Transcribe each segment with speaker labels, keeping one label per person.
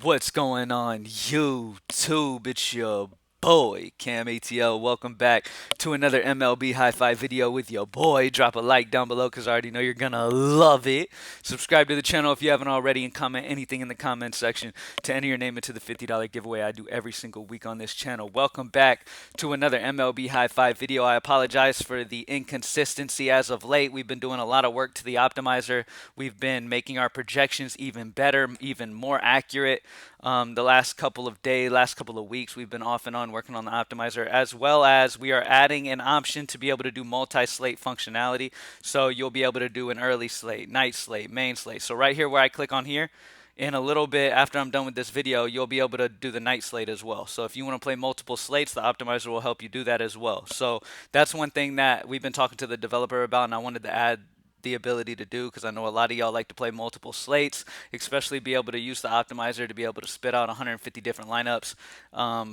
Speaker 1: What's going on, YouTube? It's your boy, CamATL. Welcome back to another MLB Hi-Fi video with your boy. Drop a like down below because I already know you're gonna love it. Subscribe to the channel if you haven't already and comment anything in the comment section to enter your name into the $50 giveaway I do every single week on this channel. Welcome back to another MLB Hi-Fi video. I apologize for the inconsistency as of late. We've been doing a lot of work to the optimizer. We've been making our projections even better, even more accurate. The last couple of days, last couple of weeks, we've been off and on working on the optimizer, as well as we are adding an option to be able to do multi-slate functionality. So you'll be able to do an early slate, night slate, main slate. So right here where I click on here, in a little bit after I'm done with this video, you'll be able to do the night slate as well. So if you want to play multiple slates, the optimizer will help you do that as well. So that's one thing that we've been talking to the developer about, and I wanted to add the ability to do because I know a lot of y'all like to play multiple slates, especially be able to use the optimizer to be able to spit out 150 different lineups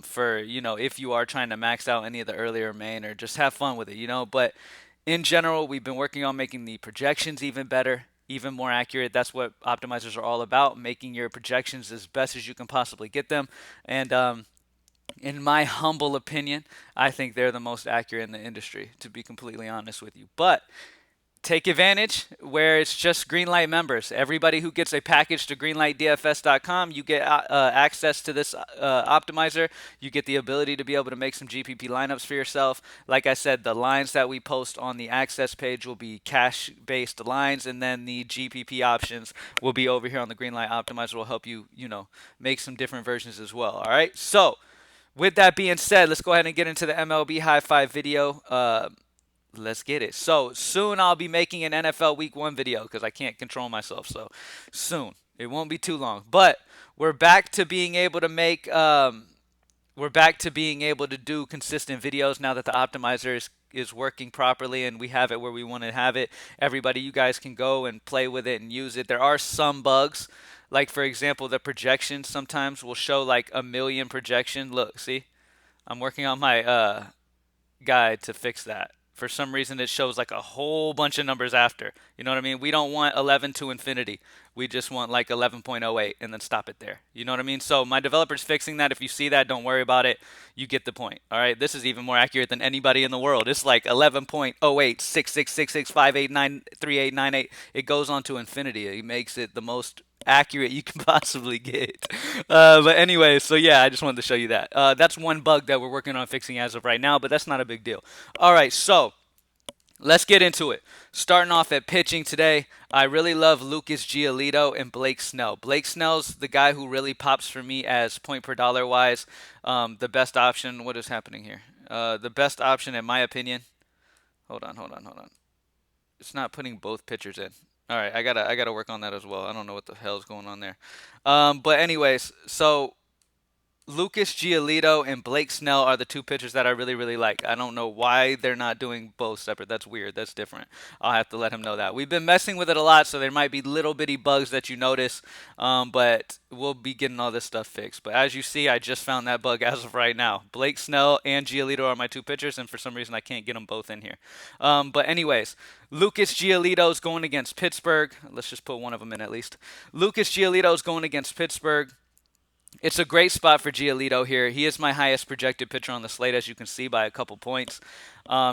Speaker 1: for, if you are trying to max out any of the earlier main or just have fun with it. But in general, we've been working on making the projections even better, even more accurate. That's what optimizers are all about, making your projections as best as you can possibly get them. And in my humble opinion, I think they're the most accurate in the industry, to be completely honest with you. But take advantage where it's just Greenlight members. Everybody who gets a package to greenlightdfs.com, you get access to this optimizer. You get the ability to be able to make some GPP lineups for yourself. Like I said, the lines that we post on the access page will be cash-based lines, and then the GPP options will be over here on the Greenlight optimizer. Will help you, make some different versions as well. All right. So, with that being said, let's go ahead and get into the MLB High Five video. Let's get it. So soon I'll be making an NFL Week 1 video because I can't control myself. So soon. It won't be too long. But we're back to being able to make we're back to being able to do consistent videos now that the optimizer is working properly and we have it where we want to have it. Everybody, you guys can go and play with it and use it. There are some bugs. Like for example, the projection sometimes will show like a million projection. Look, see? I'm working on my guide to fix that. For some reason, it shows like a whole bunch of numbers after. You know what I mean? We don't want 11 to infinity. We just want like 11.08 and then stop it there. You know what I mean? So my developer's fixing that. If you see that, don't worry about it. You get the point. All right. This is even more accurate than anybody in the world. It's like 11.086666589389. It goes on to infinity. It makes it the most accurate you can possibly get. But anyway, so yeah, I just wanted to show you that. That's one bug that we're working on fixing as of right now, but that's not a big deal. All right, so let's get into it. Starting off at pitching today, I really love Lucas Giolito and Blake Snell. Blake Snell's the guy who really pops for me as point per dollar wise. The best option. What is happening here? The best option, in my opinion. Hold on. It's not putting both pitchers in. All right, I gotta work on that as well. I don't know what the hell's going on there. But anyways, so Lucas Giolito and Blake Snell are the two pitchers that I really, really like. I don't know why they're not doing both separate. That's weird. That's different. I'll have to let him know that. We've been messing with it a lot, so there might be little bitty bugs that you notice, but we'll be getting all this stuff fixed. But as you see, I just found that bug as of right now. Blake Snell and Giolito are my two pitchers, and for some reason I can't get them both in here. But anyways, Lucas Giolito is going against Pittsburgh. Let's just put one of them in at least. Lucas Giolito is going against Pittsburgh. It's a great spot for Giolito here. He is my highest projected pitcher on the slate, as you can see, by a couple points.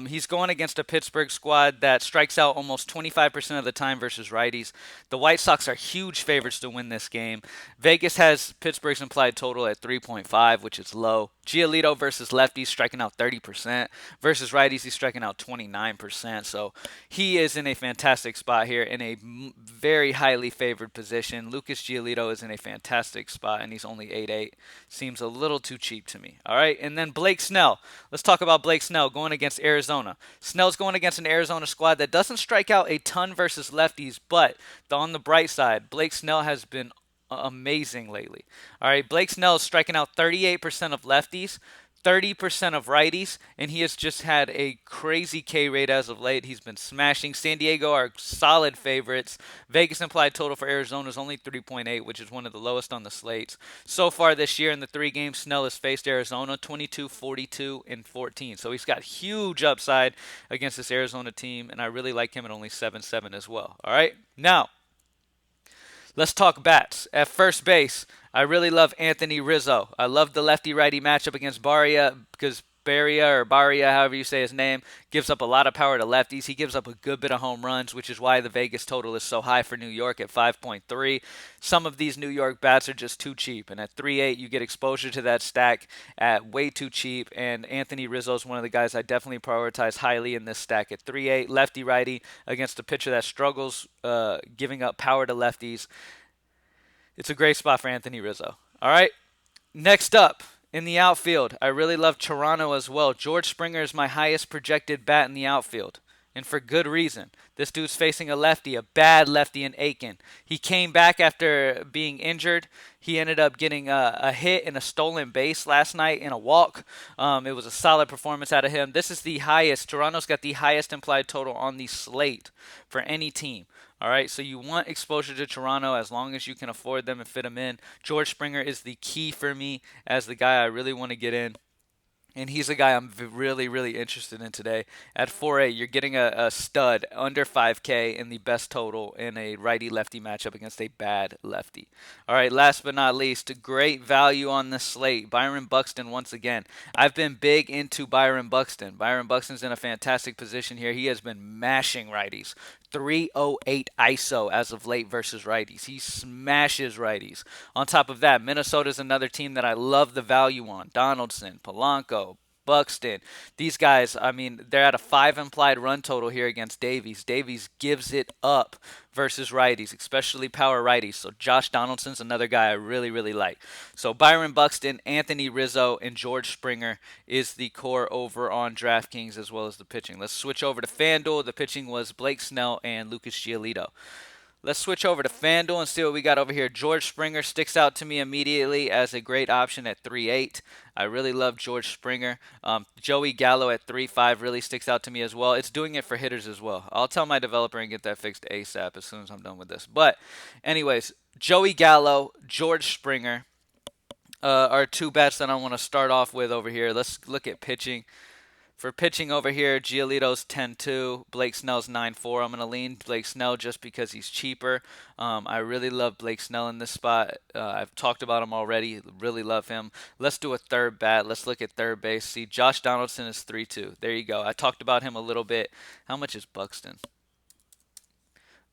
Speaker 1: He's going against a Pittsburgh squad that strikes out almost 25% of the time versus righties. The White Sox are huge favorites to win this game. Vegas has Pittsburgh's implied total at 3.5, which is low. Giolito versus lefties striking out 30%. Versus righties, he's striking out 29%. So he is in a fantastic spot here in a very highly favored position. Lucas Giolito is in a fantastic spot, and he's only 8.8. Seems a little too cheap to me. All right, and then Blake Snell. Let's talk about Blake Snell going against Arizona. Snell's going against an Arizona squad that doesn't strike out a ton versus lefties, but on the bright side, Blake Snell has been amazing lately. All right, Blake Snell is striking out 38% of lefties, 30% of righties, and he has just had a crazy K rate as of late. He's been smashing. San Diego are solid favorites. Vegas implied total for Arizona is only 3.8, which is one of the lowest on the slates. So far this year in the 3 games Snell has faced Arizona, 22, 42, and 14. So he's got huge upside against this Arizona team, and I really like him at only 7.7 as well. All right, now let's talk bats. At first base, I really love Anthony Rizzo. I love the lefty-righty matchup against Baria because Baria, however you say his name, gives up a lot of power to lefties. He gives up a good bit of home runs, which is why the Vegas total is so high for New York at 5.3. Some of these New York bats are just too cheap, and at 3.8 you get exposure to that stack at way too cheap. And Anthony Rizzo is one of the guys I definitely prioritize highly in this stack at 3.8, lefty-righty against a pitcher that struggles giving up power to lefties. It's a great spot for Anthony Rizzo. All right. Next up, in the outfield, I really love Toronto as well. George Springer is my highest projected bat in the outfield, and for good reason. This dude's facing a lefty, a bad lefty in Aiken. He came back after being injured. He ended up getting a hit and a stolen base last night in a walk. It was a solid performance out of him. This is the highest. Toronto's got the highest implied total on the slate for any team. All right, so you want exposure to Toronto as long as you can afford them and fit them in. George Springer is the key for me as the guy I really want to get in. And he's a guy I'm really, really interested in today. At 4.8, you're getting a stud under 5K in the best total in a righty-lefty matchup against a bad lefty. All right, last but not least, great value on the slate. Byron Buxton once again. I've been big into Byron Buxton. Byron Buxton's in a fantastic position here. He has been mashing righties. 308 ISO as of late versus righties. He smashes righties. On top of that, Minnesota's another team that I love the value on. Donaldson, Polanco, Buxton. These guys, I mean, they're at a 5 implied run total here against Davies. Davies gives it up versus righties, especially power righties. So Josh Donaldson's another guy I really, really like. So Byron Buxton, Anthony Rizzo, and George Springer is the core over on DraftKings as well as the pitching. Let's switch over to FanDuel. The pitching was Blake Snell and Lucas Giolito. Let's switch over to FanDuel and see what we got over here. George Springer sticks out to me immediately as a great option at 3.8. I really love George Springer. Joey Gallo at 3.5 really sticks out to me as well. It's doing it for hitters as well. I'll tell my developer and get that fixed ASAP as soon as I'm done with this. But anyways, Joey Gallo, George Springer are two bets that I want to start off with over here. Let's look at pitching. For pitching over here, Giolito's 10-2, Blake Snell's 9-4. I'm going to lean Blake Snell just because he's cheaper. I really love Blake Snell in this spot. I've talked about him already. Really love him. Let's do a third bat. Let's look at third base. See, Josh Donaldson is 3-2. There you go. I talked about him a little bit. How much is Buxton?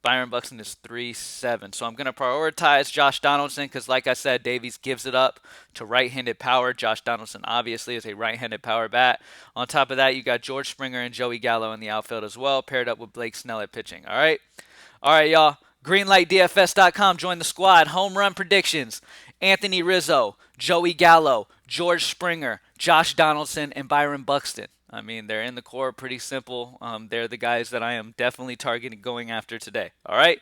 Speaker 1: Byron Buxton is 3.7. So I'm going to prioritize Josh Donaldson because, like I said, Davies gives it up to right-handed power. Josh Donaldson obviously is a right-handed power bat. On top of that, you got George Springer and Joey Gallo in the outfield as well, paired up with Blake Snell at pitching. All right, y'all. GreenlightDFS.com. Join the squad. Home run predictions. Anthony Rizzo, Joey Gallo, George Springer, Josh Donaldson, and Byron Buxton. I mean, they're in the core, pretty simple. They're the guys that I am definitely targeting going after today. All right?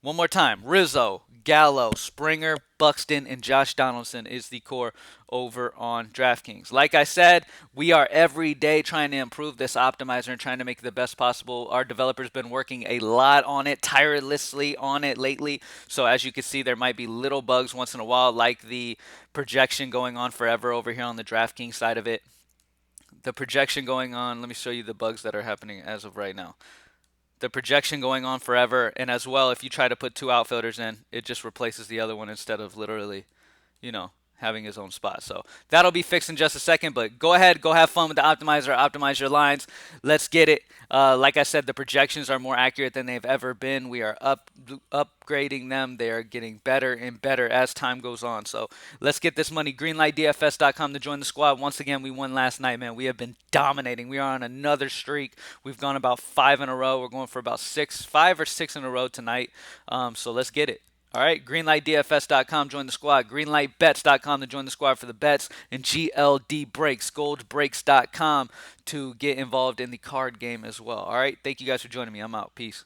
Speaker 1: One more time. Rizzo, Gallo, Springer, Buxton, and Josh Donaldson is the core over on DraftKings. Like I said, we are every day trying to improve this optimizer and trying to make it the best possible. Our developer's been working a lot on it, tirelessly on it lately. So as you can see, there might be little bugs once in a while, like the projection going on forever over here on the DraftKings side of it. The projection going on, let me show you the bugs that are happening as of right now. The projection going on forever, and as well, if you try to put two outfielders in, it just replaces the other one instead of literally, having his own spot. So that'll be fixed in just a second, but go ahead, go have fun with the optimizer, optimize your lines. Let's get it. Like I said, the projections are more accurate than they've ever been. We are upgrading them. They are getting better and better as time goes on. So let's get this money. GreenlightDFS.com to join the squad. Once again, we won last night, man. We have been dominating. We are on another streak. We've gone about 5 in a row. We're going for about 5 or 6 in a row tonight. So let's get it. All right, GreenlightDFS.com, join the squad. GreenlightBets.com to join the squad for the bets. And GLD Breaks, GoldBreaks.com to get involved in the card game as well. All right, thank you guys for joining me. I'm out. Peace.